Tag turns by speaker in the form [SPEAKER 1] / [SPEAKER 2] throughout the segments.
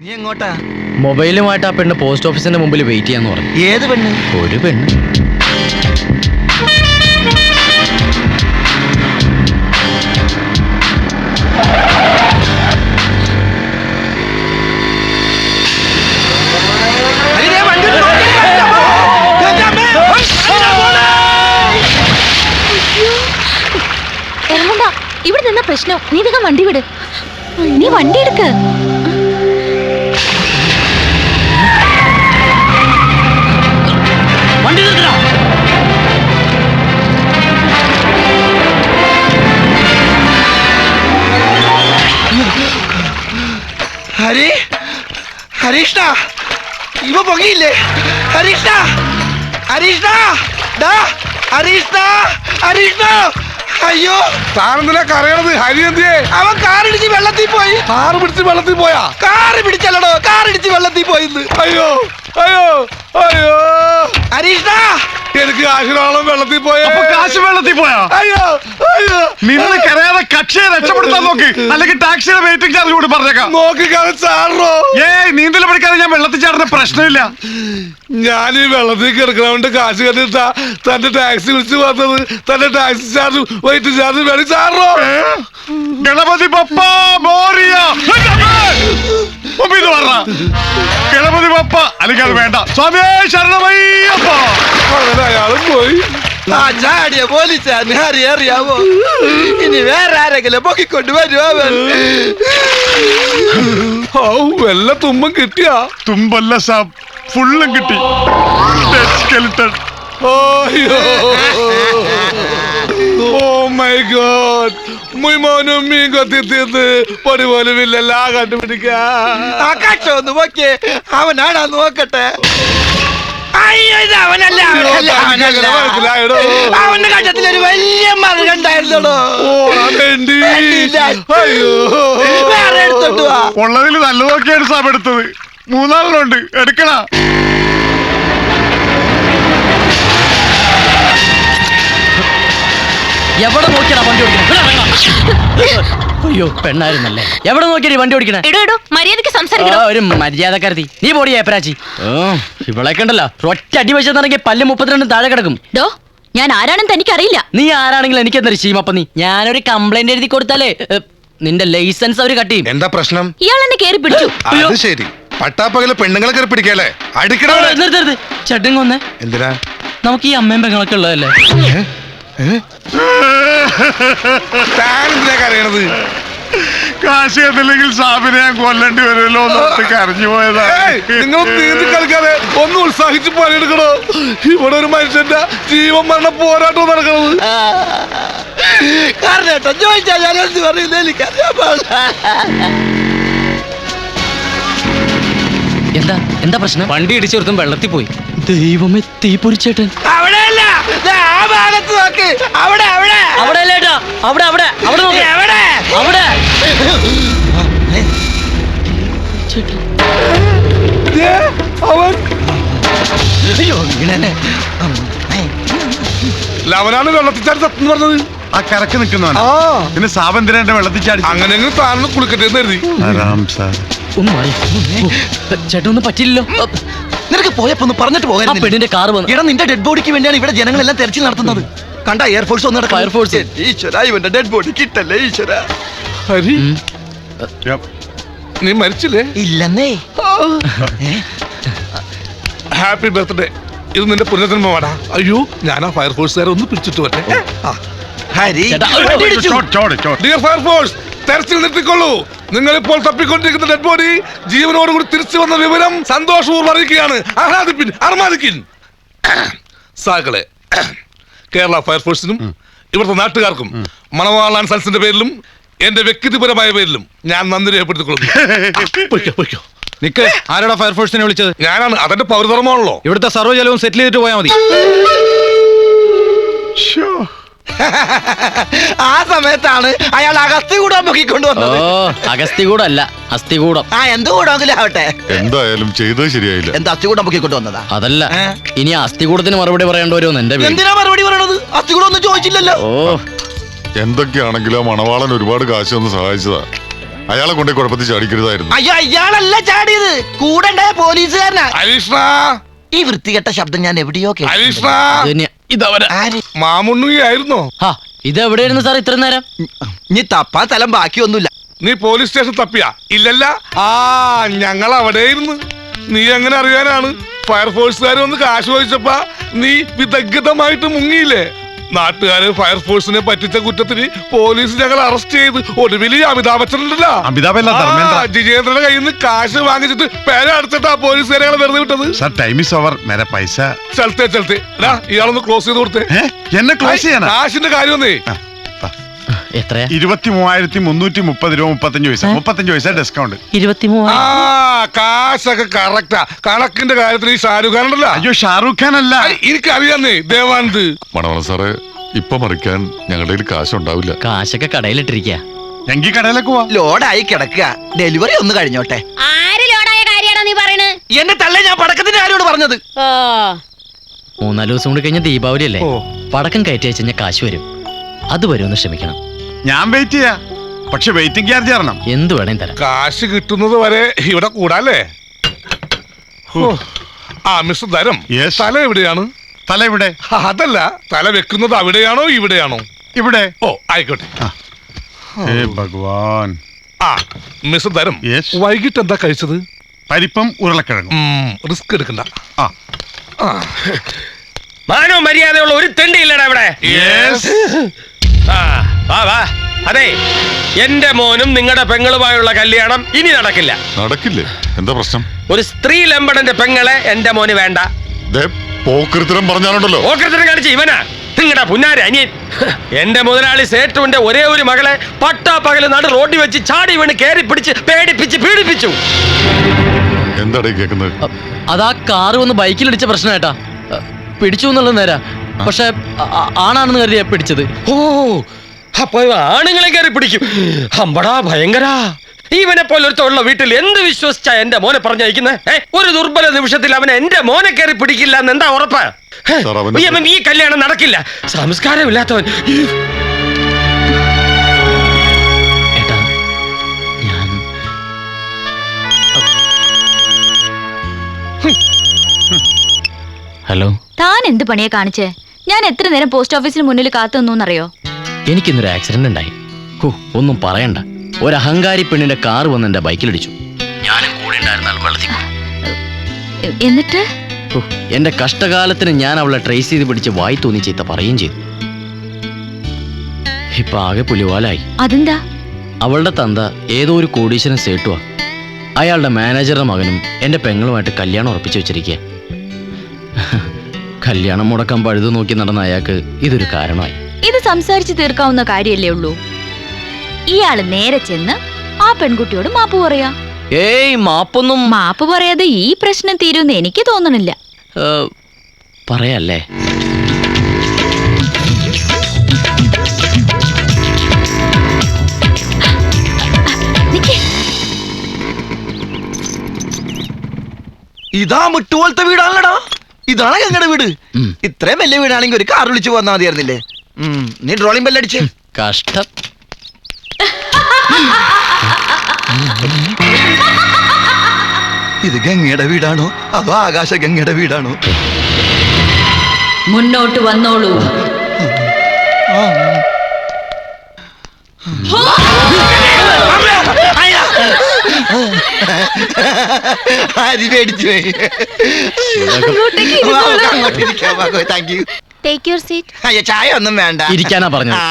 [SPEAKER 1] നീ എങ്ങോട്ടാ?
[SPEAKER 2] മൊബൈലുമായിട്ട് ആ പെണ്ണ് പോസ്റ്റ് ഓഫീസിന്റെ മുമ്പിൽ വെയിറ്റ് ചെയ്യാന്ന് പറഞ്ഞു.
[SPEAKER 1] ഏത് പെണ്ണ്?
[SPEAKER 2] ഒരു പെണ്ണ്.
[SPEAKER 3] ഇവിടെ നിന്ന പ്രശ്നം. നീ വേഗം വണ്ടി വിട്. നീ വണ്ടി എടുക്ക്.
[SPEAKER 2] വണ്ടി
[SPEAKER 1] ഹരി, ഹരീഷ്ണ, ഇവ പൊങ്ങിയില്ലേ? ഹരീഷ്ണ, ഹരീഷ്ണ, ഹരീഷ്ണ, ഹരീഷ്ണ. അയ്യോ,
[SPEAKER 4] താനെന്തിനാ കരയണത്? ഹരി എന്തിയേ?
[SPEAKER 1] അവൻ കാറിടിച്ച് വെള്ളത്തിൽ പോയി.
[SPEAKER 4] കാറ് പിടിച്ച് വെള്ളത്തിൽ പോയാ?
[SPEAKER 1] കാറ് പിടിച്ചല്ലടോ, കാറിടിച്ച് വെള്ളത്തിൽ പോയിന്ന്.
[SPEAKER 4] അയ്യോ അയ്യോ അയ്യോ,
[SPEAKER 1] ഹരീഷ്ണ,
[SPEAKER 4] എനിക്ക് കാശിനോളം വെള്ളത്തിൽ പോയാ.
[SPEAKER 5] കാശ് വെള്ളത്തിൽ പോയാ?
[SPEAKER 4] അയ്യോ അയ്യോ,
[SPEAKER 5] നിന്ന് കരയാതെ കക്ഷിയെ രക്ഷപ്പെടുത്താൻ നോക്ക്, അല്ലെങ്കിൽ ടാക്സിയുടെ വെയിറ്റിംഗ് ചാർജ് കൂടി പറഞ്ഞേക്കാം.
[SPEAKER 4] നോക്കിക്കാതെ ചാടോ.
[SPEAKER 5] ഏയ്, നീന്തൽ പഠിക്കാതെ ഞാൻ വെള്ളത്തിൽ ചാടുന്ന പ്രശ്നമില്ല.
[SPEAKER 4] ഞാൻ ഈ വെള്ളത്തിൽ കിടക്കണോണ്ട് കാശ് കണ്ടിട്ടാ തന്റെ ടാക്സി വിളിച്ച് വന്നത്. തന്റെ ടാക്സി ചാർജ് വെയിറ്റ് ചാർജ് വേണം ചാടോ.
[SPEAKER 5] ഗണപതി പപ്പ മോറിയ പറഞ്ഞ ഗണപതി പപ്പ, അല്ലെങ്കിൽ അത് വേണ്ട. സ്വാമിയേ ശരണമയ്യപ്പ.
[SPEAKER 4] അങ്ങനെ അയാളും പോയി.
[SPEAKER 1] ആ ചാടിയ പോലീസാണ് ഹരി, അറിയാവോ? ഇനി വേറെ ആരെങ്കിലും പൊക്കിക്കൊണ്ട് വരുമോ അവൻ?
[SPEAKER 4] വല്ല തുമ്പം കിട്ടിയാ?
[SPEAKER 5] തുമ്പല്ല സാബ്, ഫുള്ളും കിട്ടി. സ്കെലിട്ടൺ.
[SPEAKER 4] ഓ മൈ ഗോഡ്, മുയ്മോനും മീൻ കൊത്തി തിന്ന് പൊടി പോലും ഇല്ലല്ലോ കണ്ടുപിടിക്കാ.
[SPEAKER 1] ആകാശം ഒന്ന് നോക്കിയേ, അവനാണാ നോക്കട്ടെ. അയ്യോ, ഇത് അവനല്ല, അവനല്ല, അവനല്ല.
[SPEAKER 4] മനസ്സിലായടോ?
[SPEAKER 1] അവന്റെ കണ്ടത്തിൽ ഒരു വലിയ മറുകണ്ടായിരുന്നോ.
[SPEAKER 4] അയ്യോ,
[SPEAKER 1] വേറെ എടുത്തോണ്ട് വാ.
[SPEAKER 5] ഉള്ളതിൽ നല്ല നോക്കിയാണ് സാബ് എടുത്തത്. മൂന്നാളിലുണ്ട്, എടുക്കണ.
[SPEAKER 2] എവിടെ നോക്കിയാ വണ്ടി ഓടിക്കണേ? അയ്യോ, പെണ്ണായിരുന്നല്ലേ. എവിടെ നോക്കിയാ വണ്ടി ഓടിക്കണേ?
[SPEAKER 3] ഇടോ മര്യാദക്ക് സംസാരിക്കണോ?
[SPEAKER 2] ഒരു മര്യാദക്കാരത്തി. നീ പോടി ഏപ്പരാച്ചി. ഇവളൊക്കെ ഉണ്ടല്ലോ, ഒറ്റ അടി വെച്ചെന്നിറങ്ങി പല്ല് 32 താഴെ കിടക്കും.
[SPEAKER 3] ഡോ, ഞാൻ ആരാണെന്ന് തനിക്കറിയില്ല.
[SPEAKER 2] നീ ആരാണെങ്കിലും എനിക്ക് എന്തൊരു ശീമപ്പ. നീ ഞാനൊരു കംപ്ലൈന്റ് എഴുതി കൊടുത്താലേ നിന്റെ ലൈസൻസ് അവര് കട്ട് ചെയ്യും.
[SPEAKER 4] എന്താ പ്രശ്നം?
[SPEAKER 3] ഇയാൾ എന്നെ കേറി പിടിച്ചു.
[SPEAKER 4] അത് ശരി, പട്ടാപ്പകല് പെണ്ണുങ്ങളെ കയറി പിടിക്കല്ലേ? അടിക്കണോ?
[SPEAKER 2] ചട്ടും കൊന്നേ.
[SPEAKER 4] എന്തിനാ?
[SPEAKER 2] നമുക്ക് ഈ അമ്മയും പെങ്ങളൊക്കെ ഉള്ളതല്ലേ.
[SPEAKER 4] താനെന്തിനാ കരയണത്?
[SPEAKER 5] കാശ് എന്നില്ലെങ്കിൽ സാബിനെ ഞാൻ കൊല്ലേണ്ടി വരുമല്ലോ എന്നോർത്ത് കരഞ്ഞു പോയതാ.
[SPEAKER 4] നിങ്ങൾ നീന്തി കളിക്കാതെ ഒന്ന് ഉത്സാഹിച്ച് പണിയെടുക്കണോ? ഇവിടെ ഒരു മനുഷ്യന്റെ ജീവൻ മരണ പോരാട്ടം നടക്കണത്.
[SPEAKER 1] കാരണം കേട്ടോ, ചോദിച്ചാ ഞാൻ എന്ത് പറയുന്നത് എനിക്കറിയാൻ പാടില്ല.
[SPEAKER 2] എന്താ എന്താ പ്രശ്നം? വണ്ടി ഇടിച്ചെടുത്തും വെള്ളത്തിൽ പോയി. ദൈവമേ, തീ പൊരിച്ചേട്ടൻ.
[SPEAKER 1] അവിടെയല്ല, ആ ഭാഗത്ത് നോക്ക്. അവിടെ അവിടെ
[SPEAKER 2] അവിടെ അല്ലേട്ടാ, അവിടെ അവിടെ അവിടെ നോക്ക്.
[SPEAKER 1] എവിടെ?
[SPEAKER 2] അവിടെ
[SPEAKER 4] അവൻ
[SPEAKER 1] അയ്യോ, ഇങ്ങനെ
[SPEAKER 4] ലവനാണ് വെള്ളത്തിൽ ചാടി സത്യം പറഞ്ഞത്.
[SPEAKER 5] ആ കരക്ക് നിൽക്കുന്നവനാ.
[SPEAKER 4] ആ,
[SPEAKER 5] പിന്നെ സാബ് എന്തിനാ എന്റെ വെള്ളത്തിൽ ചാടി?
[SPEAKER 4] അങ്ങനെയെങ്കിലും താനൊന്ന് കുളിക്കട്ടെ എന്ന് കരുതി.
[SPEAKER 2] ഒന്ന് മാറി. ചേട്ടൻ ഒന്നും പറ്റില്ലല്ലോ.
[SPEAKER 1] നിനക്ക് പോയപ്പോ ഒന്ന് പറഞ്ഞിട്ട്
[SPEAKER 2] ആ
[SPEAKER 1] പോകാൻ.
[SPEAKER 2] പെണ്ണിന്റെ കാറ് വന്നു.
[SPEAKER 1] ഇട നിന്റെ ഡെഡ് ബോഡിക്ക് വേണ്ടിയാണ് ഇവിടെ ജനങ്ങളെല്ലാം തെരച്ചിൽ നടത്തുന്നത്. കണ്ട, എയർഫോഴ്സ് ഒന്ന്
[SPEAKER 2] ഫയർഫോഴ്സ്.
[SPEAKER 1] ഈശ്വര, ഇവന്റെ ഡെഡ് ബോഡി കിട്ടല്ലേ ഈശ്വര.
[SPEAKER 4] ഹരി, നീ മരിച്ചില്ലേ?
[SPEAKER 1] ഇല്ലെന്നേ.
[SPEAKER 4] Happy birthday. ഇത് നിന്റെ പുനർജന്മമാടാ. അയ്യോ, ഞാൻ ആ ഫയർഫോഴ്സുകാരെ ഒന്ന് പിടിച്ചിട്ട് വരട്ടെ.
[SPEAKER 1] ഹരി,
[SPEAKER 2] ചേട്ടാ,
[SPEAKER 1] വണ്ടി ഇടിച്ചു.
[SPEAKER 4] ഡിയർ ഫയർഫോഴ്സ്, തെരച്ചിൽ നിർത്തിക്കൊള്ളൂ. നിങ്ങൾ ഇപ്പോൾ തപ്പിക്കൊണ്ടിരിക്കുന്ന ഡെഡ് ബോഡി ജീവനോടുകൂടി തിരിച്ചു വന്ന വിവരം സന്തോഷപൂർവ്വം അറിയിക്കുകയാണ്. ആഹ്ലാദിപ്പിൻ, അർമാദിക്കിൻ. സാകളെ, കേരള ഫയർഫോഴ്സിനും ഇവിടുത്തെ നാട്ടുകാർക്കും മണവാളാൻ സൽസിന്റെ പേരിലും എന്റെ വ്യക്തിപരമായ പേരിലും ഞാൻ നന്ദി രേഖപ്പെടുത്തിക്കൊള്ളുന്നു.
[SPEAKER 5] നിക്ക്, ആരാടാ ഫയർഫോഴ്സിനെ വിളിച്ചത്?
[SPEAKER 4] ഞാനാണ്. അതെന്റെ പൗരധർമ്മമാണല്ലോ.
[SPEAKER 5] ഇവിടുത്തെ സർവ്വജലവും സെറ്റിൽ ചെയ്തിട്ട് പോയാൽ മതി.
[SPEAKER 1] ആ സമയത്താണ് അയാൾ അഗസ്ത്യകൂടം പൊക്കിക്കൊണ്ടുവന്നത്.
[SPEAKER 2] അഗസ്ത്യകൂടം അല്ല, അസ്ഥികൂടം.
[SPEAKER 1] ആ, എന്തുകൂടെങ്കിലും ആവട്ടെ.
[SPEAKER 6] എന്തായാലും ചെയ്തത് ശരിയായില്ല.
[SPEAKER 1] എന്താ അസ്ഥികൂടം പൊക്കിക്കൊണ്ടുവന്നതാ?
[SPEAKER 2] അതല്ല, ഇനി അസ്ഥികൂടത്തിന് മറുപടി പറയേണ്ടി വരുമെന്ന് എന്റെ പേര്.
[SPEAKER 1] എന്തിനാ മറുപടി പറയണത്? അസ്ഥികൂടം ഒന്നും ചോദിച്ചില്ലല്ലോ.
[SPEAKER 2] ഓ,
[SPEAKER 6] എന്തൊക്കെയാണെങ്കിലും ആ മണവാളൻ ഒരുപാട് കാശ് ഒന്ന് സഹായിച്ചതാ. അയാളെ കൊണ്ടേ കുഴപ്പത്തിൽ ചാടിക്കരുതായിരുന്നു.
[SPEAKER 1] അയ്യോ അയാളല്ല ചാടിയത്, കൂടെ ഉണ്ടായ പോലീസുകാരനാ.
[SPEAKER 4] ഹരീഷ്ണ,
[SPEAKER 1] ഈ വൃത്തികെട്ട ശബ്ദം ഞാൻ എവിടെയോ കേട്ടു.
[SPEAKER 4] ഹരീഷ്ണ,
[SPEAKER 2] ഇതവരെ
[SPEAKER 4] മാമുണ്ണുകയായിരുന്നോ?
[SPEAKER 2] ഇതെവിടെയായിരുന്നു സാർ ഇത്ര നേരം?
[SPEAKER 1] നീ തപ്പാ സ്ഥലം ബാക്കിയൊന്നുമില്ല.
[SPEAKER 4] നീ പോലീസ് സ്റ്റേഷൻ തപ്പിയാ? ഇല്ലല്ല. ആ, ഞങ്ങൾ അവിടെയായിരുന്നു. നീ എങ്ങനെ അറിയാനാണ്? ഫയർഫോഴ്സുകാർ വന്ന് കാശ് ചോദിച്ചപ്പാ നീ വിദഗ്ധമായിട്ട് മുങ്ങിയില്ലേ? നാട്ടുകാര് ഫയർഫോഴ്സിനെ പറ്റിച്ച കുറ്റത്തിന് പോലീസ് ഞങ്ങൾ അറസ്റ്റ് ചെയ്ത് ഒടുവിൽ അമിതാഭ് ബച്ചൻ ഉണ്ടല്ലോ, ജിജേന്ദ്രന്റെ കയ്യിൽ നിന്ന് കാശ് വാങ്ങിച്ചിട്ട് പേര അടച്ചിട്ടാ പോലീസുകാരെ വെറുതെ വിട്ടത്.
[SPEAKER 5] സർ ടൈം ഈസ് ഓവർ, മേരെ പൈസ
[SPEAKER 4] ചലത്തെ ഇയാളൊന്ന് ക്ലോസ് ചെയ്ത് കൊടുത്തേ.
[SPEAKER 5] എന്നെ ക്ലോസ് ചെയ്യാനാ?
[SPEAKER 4] കാശിന്റെ കാര്യമൊന്നേ.
[SPEAKER 2] എത്രയാ?
[SPEAKER 5] 23,330 രൂപ 35 പൈസ. 35 പൈസ ഡിസ്കൗണ്ട്.
[SPEAKER 2] 23.
[SPEAKER 4] ആ, കാശൊക്കെ കറക്റ്റാ. കണക്കിന്റെ കാര്യത്തിൽ ഈ ഷാരൂഖ് ഖാൻ ഉണ്ടല്ലോ.
[SPEAKER 5] അയ്യോ, ഷാറൂഖ് ഖാൻ അല്ല,
[SPEAKER 4] എനിക്കറിയാന്നേ, ദേവാനന്ദ്.
[SPEAKER 6] മണവള സാറേ, ഇപ്പൊ മറിക്കാൻ ഞങ്ങളുടെ കയ്യിൽ കാശുണ്ടാവില്ല.
[SPEAKER 2] കാശൊക്കെ കടയിലിട്ടിരിക്കുക.
[SPEAKER 5] എങ്കിൽ കടയിലേക്ക് പോവാ.
[SPEAKER 1] ലോഡായി കിടക്കുക, ഡെലിവറി ഒന്ന് കഴിഞ്ഞോട്ടെ.
[SPEAKER 3] ആര് ലോഡായ കാര്യമാണോ നീ പറയണേ?
[SPEAKER 1] എന്നെ തള്ളേ, ഞാൻ പടക്കത്തിന്റെ കാര്യോട് പറഞ്ഞത്.
[SPEAKER 2] 3-4 ദിവസം കൂടി കഴിഞ്ഞ ദീപാവലി അല്ലേ? പടക്കം കയറ്റി വെച്ച് കഴിഞ്ഞാൽ കാശ് വരും. അത് വരുമെന്ന് ക്ഷമിക്കണം.
[SPEAKER 5] ഞാൻ വെയിറ്റ് ചെയ്യാ, പക്ഷെ വെയിറ്റിംഗ് ചാർജ് തരണം.
[SPEAKER 2] എന്ത് വേണേലും തരാം.
[SPEAKER 4] കാശ് കിട്ടുന്നത് വരെ ഇവിടെ കൂടാല്ലേ? ആ മിസ്റ്റർ ധരം, തല എവിടെയാണ്?
[SPEAKER 5] തല ഇവിടെ.
[SPEAKER 4] അതല്ല, തല വെക്കുന്നത് അവിടെയാണോ ഇവിടെയാണോ?
[SPEAKER 5] ഇവിടെ.
[SPEAKER 4] ഓ, ആയിക്കോട്ടെ.
[SPEAKER 5] ഭഗവാൻ.
[SPEAKER 4] ആ മിസ്റ്റർ ധരം,
[SPEAKER 5] Yes.
[SPEAKER 4] വൈകിട്ട് എന്താ കഴിച്ചത്?
[SPEAKER 5] പരിപ്പും ഉരുളക്കിഴങ്ങും.
[SPEAKER 4] റിസ്ക് എടുക്കണ്ട.
[SPEAKER 7] മാനോ മര്യാദയുള്ള ഒരു തെണ്ടിയില്ലടാ ഇവിടെ. വാ. അതെ, എന്റെ മോനും നിങ്ങളുടെ പെങ്ങളുമായുള്ള കല്യാണം ഇനി നടക്കില്ല.
[SPEAKER 6] നടക്കില്ലേ? എന്താ പ്രശ്നം?
[SPEAKER 7] ഒരു സ്ത്രീ ലംബടന്റെ പെങ്ങളെ എന്റെ മോന് വേണ്ട.
[SPEAKER 6] പോക്കൃത്തരം പറഞ്ഞാലുണ്ടല്ലോ.
[SPEAKER 7] പോക്കൃത്തരം കാണിച്ച് ഇവനാ നിങ്ങളുടെ പുന്നാര അനിയൻ. എന്റെ മുതലാളി സേട്ടുവിന്റെ ഒരേ ഒരു മകളെ പട്ടാപ്പകല് നടു റോഡിൽ വെച്ച് ചാടി വീണ് കേറി പിടിച്ച് പേടിപ്പിച്ച് പീഡിപ്പിച്ചു.
[SPEAKER 6] എന്താടേ കേൾക്കുന്നത്?
[SPEAKER 2] അതാ കാറ് വന്ന് ബൈക്കിലിടിച്ച പ്രശ്നം ഏട്ടാ. പിടിച്ചു എന്നുള്ളത് നേരാ, പക്ഷെ ആണാണെന്ന് കരുതിയാ പിടിച്ചത്.
[SPEAKER 7] ഓ, അപ്പൊ ആണുങ്ങളെ കയറി പിടിക്കും. അമ്പടാ ഭയങ്കര. ഇവനെ പോലൊരുത്തുള്ള വീട്ടിൽ എന്ത് വിശ്വസിച്ചാ എന്റെ മോനെ പറഞ്ഞയക്കുന്നത്? ഒരു ദുർബല നിമിഷത്തിൽ അവനെ എന്റെ മോനെ കയറി പിടിക്കില്ല എന്ന് എന്താ ഉറപ്പ്? ഈ കല്യാണം നടക്കില്ല. സംസ്കാരമില്ലാത്തവൻ.
[SPEAKER 2] ഏട്ടാ, ഞാൻ ഹലോ.
[SPEAKER 3] താൻ എന്ത് പണിയാ കാണിച്ചേ? ഞാൻ എത്ര നേരം പോസ്റ്റ് ഓഫീസിന് മുന്നിൽ കാത്തു നിന്നറിയോ?
[SPEAKER 2] എനിക്കിന്നൊരു ആക്സിഡന്റ് ഉണ്ടായി. ഒന്നും പറയണ്ട. ഒരു അഹങ്കാരി പെണ്ണിന്റെ കാറ് വന്ന് എന്റെ ബൈക്കിലിടിച്ചു. ഞാനും കൂടെ ഉണ്ടായിരുന്നാൽ വെള്ളത്തിൽ.
[SPEAKER 3] എന്നിട്ട്
[SPEAKER 2] എന്റെ കഷ്ടകാലത്തിന് ഞാൻ അവളെ ട്രേസ് ചെയ്ത് പിടിച്ച് വായി തോന്നി ചീത്ത പറയുകയും ചെയ്തു. ഇപ്പൊ ആകെ പുലിവാലായി.
[SPEAKER 3] അതെന്താ?
[SPEAKER 2] അവളുടെ തന്ത ഏതോ ഒരു കോടീശ്വരൻ സേട്ടുവാ. അയാളുടെ മാനേജറുടെ മകനും എന്റെ പെങ്ങളുമായിട്ട് കല്യാണം ഉറപ്പിച്ചു വെച്ചിരിക്കുക. കല്യാണം മുടക്കാൻ പഴുതു നോക്കി നടന്ന അയാൾക്ക് ഇതൊരു കാരണമായി.
[SPEAKER 3] ഇത് സംസാരിച്ച് തീർക്കാവുന്ന കാര്യല്ലേ ഉള്ളൂ. ഇയാള് നേരെ ചെന്ന് ആ പെൺകുട്ടിയോട് മാപ്പ് പറയാ.
[SPEAKER 2] ഏയ്,
[SPEAKER 3] മാപ്പ് പറയാതെ ഈ പ്രശ്നം തീരുമെന്ന് എനിക്ക് തോന്നണില്ല.
[SPEAKER 2] പറയല്ലേ?
[SPEAKER 1] ഇതാ മുട്ടുപോലത്തെ വീടാണല്ലടാ. ഇതാണ് ഞങ്ങളുടെ വീട്. ഇത്രയും വലിയ വീടാണെങ്കിൽ ഒരു കാർ വിളിച്ചു പോന്നാ മതിയായിരുന്നില്ലേ? നീ ഡ്രോളിംഗ് ബെല്ലടിച്ച്.
[SPEAKER 2] കഷ്ടം.
[SPEAKER 1] ഇത് ഗംഗയുടെ വീടാണോ അതോ ആകാശ ഗംഗയുടെ വീടാണോ?
[SPEAKER 3] മുന്നോട്ട് വന്നോളൂ.
[SPEAKER 1] അരി പേടിച്ചു പോയി. Thank you.
[SPEAKER 3] Take your seat.
[SPEAKER 1] അയ്യോ, ചായ ഒന്നും വേണ്ട.
[SPEAKER 2] ഇരിക്കാനാ പറഞ്ഞത്.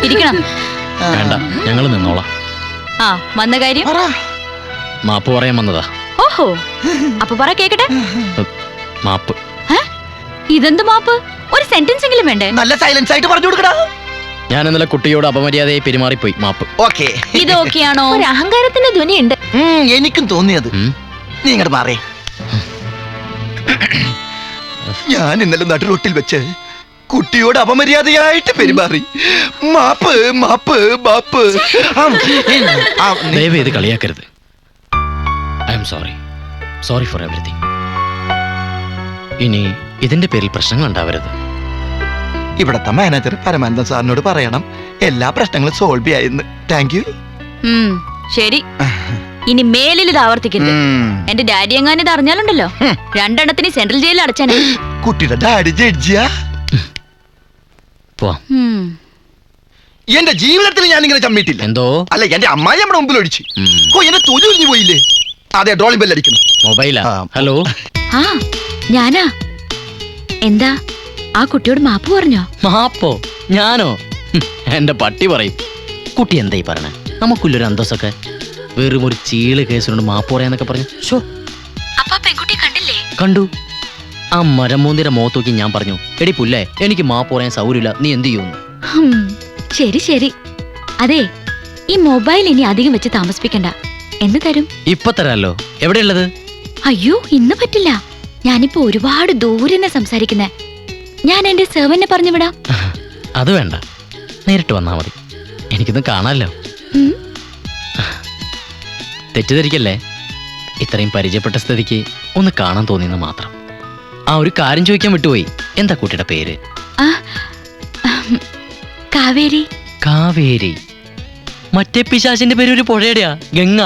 [SPEAKER 3] ഇരിക്കണം.
[SPEAKER 2] വേണ്ട, ഞങ്ങൾ നിന്നോളാം.
[SPEAKER 3] ആ, വന്ന കാര്യം
[SPEAKER 2] മാപ്പ് പറയാൻ വന്നതാ.
[SPEAKER 3] ഓഹോ, അപ്പൊ പറ കേക്കട്ടെ.
[SPEAKER 2] മാപ്പ്.
[SPEAKER 3] ഇതെന്ത് മാപ്പ്? ഒരു സെന്റൻസ് എങ്കിലും വേണ്ടേ?
[SPEAKER 1] നല്ല സൈലൻസ് ആയിട്ട് പറഞ്ഞു കൊടുക്കടാ.
[SPEAKER 2] ഞാൻ ഇന്നലെ കുട്ടിയോട് അപമര്യാദയായി പെരുമാറിപ്പോയി. മാപ്പ്.
[SPEAKER 1] ഓക്കെ.
[SPEAKER 3] ഇത് ഓക്കെയാണോ? ഒരു അഹങ്കാരത്തിന്റെ ധ്വനിയുണ്ട്.
[SPEAKER 1] എനിക്കും തോന്നിയത്. നീ ഇങ്ങോട്ട് മാറേ. ഞാൻ ഇന്നലെ നടുറോട്ടിൽ വെച്ച് കുട്ടിയോട് അപമര്യാദയായിട്ട് പെരുമാറി. മാപ്പ് മാപ്പ് മാപ്പ്.
[SPEAKER 2] ദയവ് ഇത് കളിയാക്കരുത്. I am sorry. Sorry for everything. ഇനി ഇതിന്റെ പേരിൽ പ്രശ്നങ്ങൾ ഉണ്ടാവരുത്.
[SPEAKER 1] ഇവിടത്തെ മാനേജർ പരമാനന്ദ സാറിനോട് പറയണം എല്ലാ പ്രശ്നങ്ങളും സോൾവ് ചെയ്യായെന്ന്. Thank you.
[SPEAKER 3] ശരി, ഇനി മേലിൽ ഇത് ആവർത്തിക്കരുത്. എന്റെ ഡാഡി എങ്ങാനും ഇത് അറിഞ്ഞാലുണ്ടല്ലോ, രണ്ടെണ്ണത്തിന് സെൻട്രൽ ജയിലിൽ അടച്ചാനേ.
[SPEAKER 1] കുട്ടിയുടെ ഡാഡി ജഡ്ജിയാ.
[SPEAKER 2] പോവാം.
[SPEAKER 1] എന്റെ ജീവിതത്തിൽ ഞാൻ ഇങ്ങനെ ചമ്മിട്ടില്ല.
[SPEAKER 2] എന്തോ
[SPEAKER 1] അല്ല, എന്റെ അമ്മായി നമ്മുടെ മുമ്പിൽ ഒഴിച്ച്. ഓ, എന്റെ തൊലി ഒഴിഞ്ഞു പോയില്ലേ? അതെ, ഡ്രോളിംഗ് ബെല്ലടിക്കുന്നു.
[SPEAKER 2] മൊബൈലാ. ഹലോ.
[SPEAKER 3] ആ, ഞാനാ. എന്താ, ആ കുട്ടിയോട് മാപ്പ് പറഞ്ഞോ?
[SPEAKER 2] മാപ്പോ? ഞാനോ? എന്റെ പട്ടി പറയും. കുട്ടി എന്തായി പറഞ്ഞ? നമുക്കുള്ളൊരു അന്തസ്സൊക്കെ. വെറും ഒരു ചീള് കേസിനോട് മാപ്പ് പറയാന്നൊക്കെ പറഞ്ഞു. ഷോ,
[SPEAKER 3] അപ്പാ പെൺകുട്ടിയെ കണ്ടില്ലേ?
[SPEAKER 2] കണ്ടു. ആ മരമൂന്നിന്റെ മുഖത്ത് നോക്കി ഞാൻ പറഞ്ഞു, എടി പുല്ലേ, എനിക്ക് മാപ്പ് പറയാൻ സൗകര്യമില്ല, നീ എന്ത് ചെയ്യുന്നു?
[SPEAKER 3] ശരി ശരി. അതെ, ഈ മൊബൈൽ ഇനി അധികം വെച്ച് താമസിപ്പിക്കണ്ട. എന്ന് തരും?
[SPEAKER 2] ഇപ്പൊ തരാലോ. എവിടെയുള്ളത്?
[SPEAKER 3] അയ്യോ, ഇന്ന് പറ്റില്ല. ഞാനിപ്പോ ഒരുപാട് ദൂരെ സംസാരിക്കുന്നേ. ഞാൻ എന്റെ സെർവന്റിനെ പറഞ്ഞു വിടാം.
[SPEAKER 2] അത് വേണ്ട, നേരിട്ട് വന്നാ മതി. എനിക്കൊന്ന് കാണാമല്ലോ. തെറ്റിദ്ധരിക്കല്ലേ, ഇത്രയും പരിചയപ്പെട്ട സ്ഥിതിക്ക് ഒന്ന് കാണാൻ തോന്നിയെന്ന് മാത്രം. ആ, ഒരു കാര്യം ചോദിക്കാൻ വിട്ടുപോയി. എന്താ കുട്ടിയുടെ പേര്?
[SPEAKER 3] കാവേരി.
[SPEAKER 2] കാവേരി? മറ്റേ പിശാചിന്റെ പേര് ഒരു പുഴയുടെയാ, Ganga.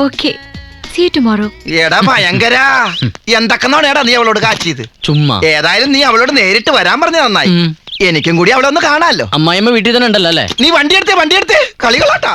[SPEAKER 3] Okay, see you tomorrow.
[SPEAKER 1] എടാ ഭയങ്കര, എന്തൊക്കെ നാണേടാ നീ അവളോട് കാച്ചിയത്?
[SPEAKER 2] ചുമ്മാ.
[SPEAKER 1] ഏതായാലും നീ അവളോട് നേരിട്ട് വരാൻ പറഞ്ഞ നന്നായി. എനിക്കും കൂടി അവളെ ഒന്ന് കാണാമല്ലോ.
[SPEAKER 2] അമ്മായിയമ്മ വീട്ടിൽ തന്നെ ഉണ്ടല്ലോ അല്ലേ?
[SPEAKER 1] നീ വണ്ടിയെടുത്തേ കളികളാട്ടാ.